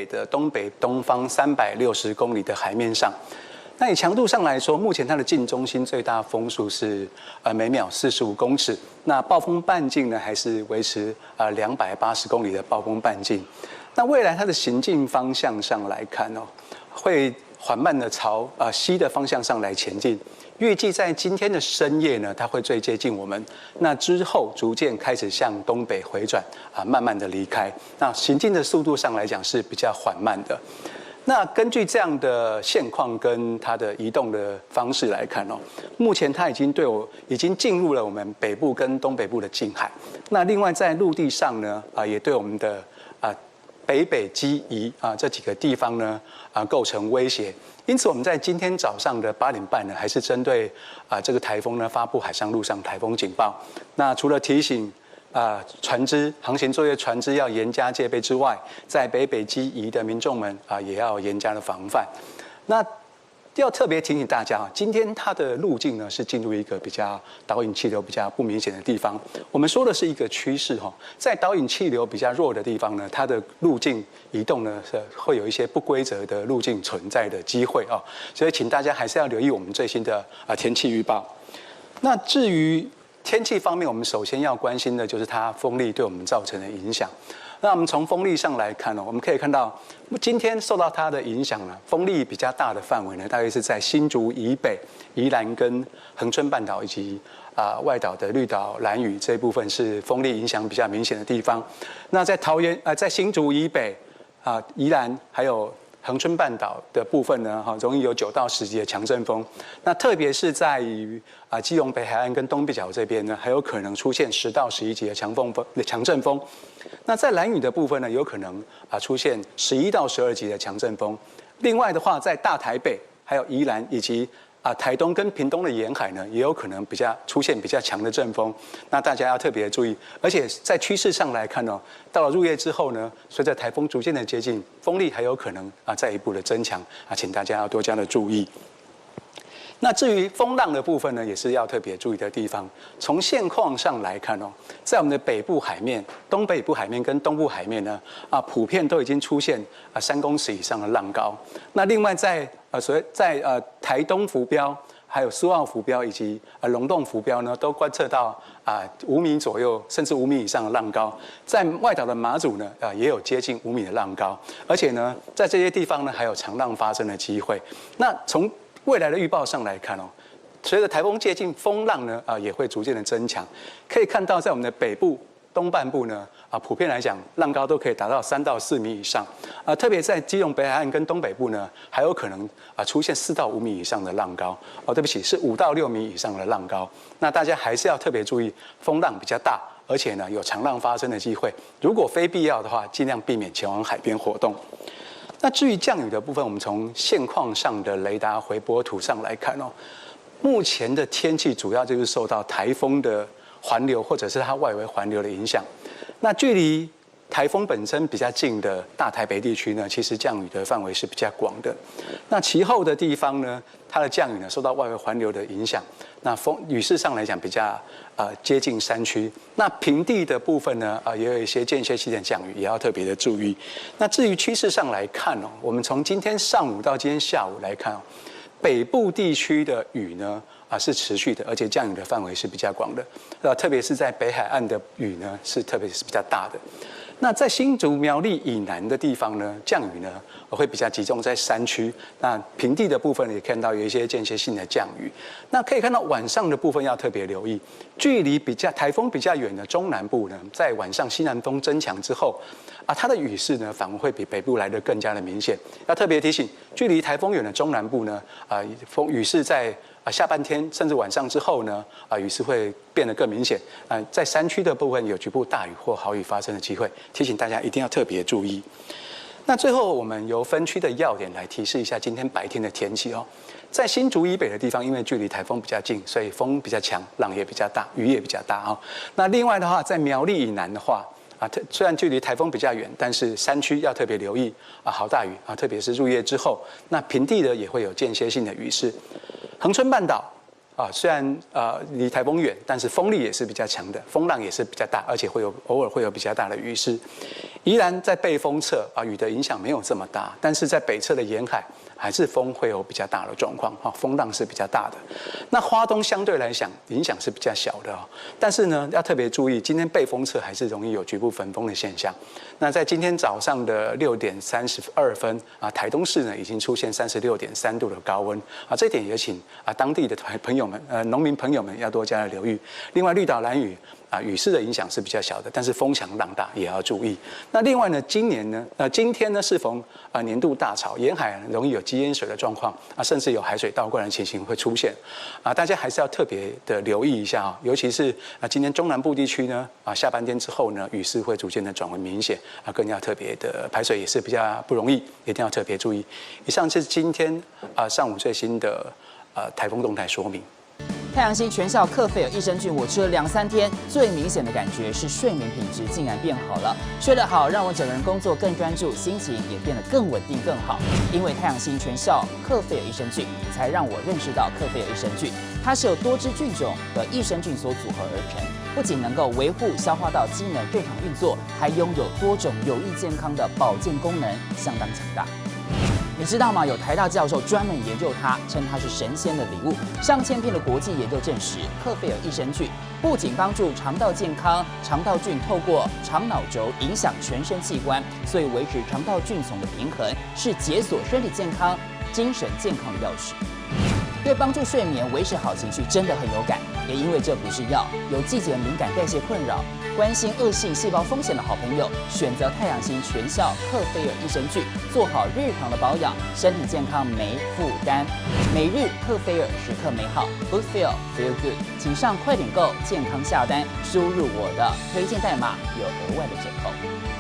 北的东北东方360公里的海面上。那以强度上来说，目前它的近中心最大风速是每秒45公尺，那暴风半径呢还是维持280公里的暴风半径。那未来它的行进方向上来看哦，会缓慢的朝西的方向上来前进。预计在今天的深夜呢，它会最接近我们。那之后逐渐开始向东北回转慢慢的离开。那行进的速度上来讲是比较缓慢的。那根据这样的现况跟它的移动的方式来看哦，目前它已经进入了我们北部跟东北部的近海。那另外在陆地上呢，也对我们的北基宜这几个地方呢构成威胁。因此我们在今天早上的8点半呢，还是针对这个台风呢发布海上陆上台风警报。那除了提醒船只航行作业船只要严加戒备之外，在北基宜的民众们也要严加的防范。那要特别提醒大家今天它的路径呢是进入一个比较导引气流比较不明显的地方。我们说的是一个趋势在导引气流比较弱的地方呢，它的路径移动呢是会有一些不规则的路径存在的机会所以请大家还是要留意我们最新的天气预报。那至于天气方面，我们首先要关心的就是它风力对我们造成的影响。那我们从风力上来看我们可以看到，今天受到它的影响风力比较大的范围呢，大约是在新竹以北、宜兰跟恒春半岛以及外岛的绿岛、兰屿这一部分是风力影响比较明显的地方。那在在新竹以北宜兰还有恒春半岛的部分呢，容易有9到10级的强阵风。那特别是在于基隆北海岸跟东北角这边呢，还有可能出现10到11级的强阵风。那在兰屿的部分呢，有可能出现11到12级的强阵风。另外的话，在大台北、还有宜兰以及台东跟屏东的沿海呢，也有可能出现比较强的阵风。那大家要特别注意。而且在趋势上来看到了入夜之后呢，随着台风逐渐的接近，风力还有可能再一步的增强请大家要多加的注意。那至于风浪的部分呢，也是要特别注意的地方。从现况上来看在我们的北部海面、东北部海面跟东部海面呢，普遍都已经出现3公尺以上的浪高。那另外在台东浮标、还有苏澳浮标以及龙洞浮标呢，都观测到5米左右，甚至5米以上的浪高。在外岛的马祖呢，也有接近5米的浪高，而且呢，在这些地方呢，还有长浪发生的机会。那从未来的预报上来看随着台风接近，风浪呢也会逐渐的增强。可以看到，在我们的北部、东半部呢普遍来讲，浪高都可以达到3到4米以上特别在基隆北海岸跟东北部呢，还有可能出现4到5米以上的浪高对不起，是5到6米以上的浪高。那大家还是要特别注意，风浪比较大，而且呢有长浪发生的机会。如果非必要的话，尽量避免前往海边活动。那至于降雨的部分，我们从现况上的雷达回波图上来看目前的天气主要就是受到台风的环流或者是它外围环流的影响。那距离台风本身比较近的大台北地区呢，其实降雨的范围是比较广的。那其后的地方呢，它的降雨呢受到外围环流的影响，那雨势上来讲比较接近山区。那平地的部分呢，也有一些间歇性的降雨，也要特别的注意。那至于趋势上来看我们从今天上午到今天下午来看北部地区的雨呢是持续的，而且降雨的范围是比较广的。特别是在北海岸的雨呢，特别是比较大的。那在新竹苗栗以南的地方呢，降雨呢会比较集中在山区。那平地的部分也看到有一些间歇性的降雨。那可以看到晚上的部分要特别留意，距离台风比较远的中南部呢，在晚上西南风增强之后它的雨势呢反而会比北部来得更加的明显。要特别提醒，距离台风远的中南部呢，雨势在下半天甚至晚上之后呢，雨势会变得更明显。在山区的部分有局部大雨或豪雨发生的机会，提醒大家一定要特别注意。那最后我们由分区的要点来提示一下今天白天的天气在新竹以北的地方，因为距离台风比较近，所以风比较强，浪也比较大，雨也比较大那另外的话，在苗栗以南的话虽然距离台风比较远，但是山区要特别留意豪大雨特别是入夜之后。那平地的也会有间歇性的雨势。恒春半岛虽然离台风远，但是风力也是比较强的，风浪也是比较大，而且偶尔会有比较大的雨势。宜兰在背风侧雨的影响没有这么大，但是在北侧的沿海还是风会有比较大的状况，风浪是比较大的。那花东相对来讲影响是比较小的，但是呢要特别注意，今天背风侧还是容易有局部焚风的现象。那在今天早上的6点32分台东市呢已经出现36.3度的高温这点也请当地的朋友们农民朋友们要多加的留意。另外绿岛兰屿雨势的影响是比较小的，但是风强浪大也要注意。那另外呢，今天呢适逢年度大潮，沿海容易有积淹水的状况甚至有海水倒灌的情形会出现大家还是要特别的留意一下尤其是今天中南部地区呢下半天之后呢，雨势会逐渐的转为明显更要特别的排水也是比较不容易，一定要特别注意。以上是今天上午最新的台风动态说明。太阳星全效克菲尔益生菌，我吃了2、3天，最明显的感觉是睡眠品质竟然变好了。睡得好，让我整个人工作更专注，心情也变得更稳定、更好。因为太阳星全效克菲尔益生菌，才让我认识到克菲尔益生菌，它是由多支菌种的益生菌所组合而成，不仅能够维护消化道机能正常运作，还拥有多种有益健康的保健功能，相当强大。你知道吗？有台大教授专门研究它，称它是神仙的礼物。上千篇的国际研究证实，克菲尔益生菌不仅帮助肠道健康，肠道菌透过肠脑轴影响全身器官，所以维持肠道菌丛的平衡，是解锁身体健康、精神健康的钥匙。对帮助睡眠、维持好情绪真的很有感，也因为这不是药，有季节敏感、代谢困扰、关心恶性细胞风险的好朋友，选择太阳星全效克菲尔益生菌，做好日常的保养，身体健康没负担。每日克菲尔，时刻美好 ，Good Feel Feel Good， 请上快点购健康下单，输入我的推荐代码，有额外的折扣。